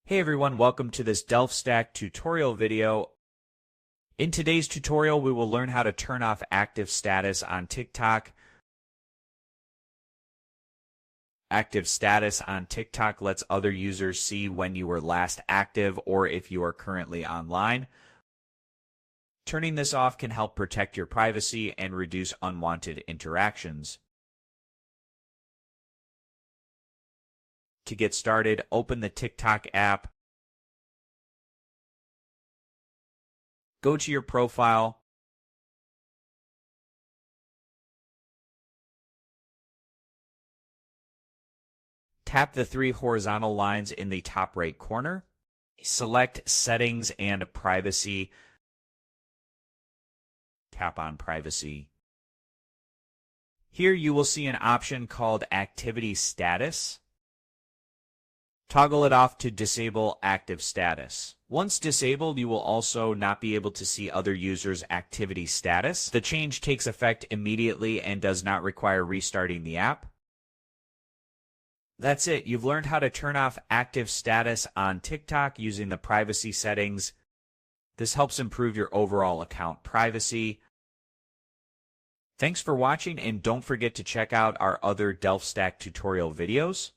Hey everyone, welcome to this DelphStack tutorial video. In today's tutorial, we will learn how to turn off active status on TikTok. Active status on TikTok lets other users see when you were last active or if you are currently online. Turning this off can help protect your privacy and reduce unwanted interactions. To get started, open the TikTok app. Go to your profile. Tap the three horizontal lines in the top right corner. Select Settings and Privacy. Tap on Privacy. Here you will see an option called Activity Status. Toggle it off to disable active status. Once disabled, you will also not be able to see other users' activity status. The change takes effect immediately and does not require restarting the app. That's it. You've learned how to turn off active status on TikTok using the privacy settings. This helps improve your overall account privacy. Thanks for watching, and don't forget to check out our other DelphStack tutorial videos.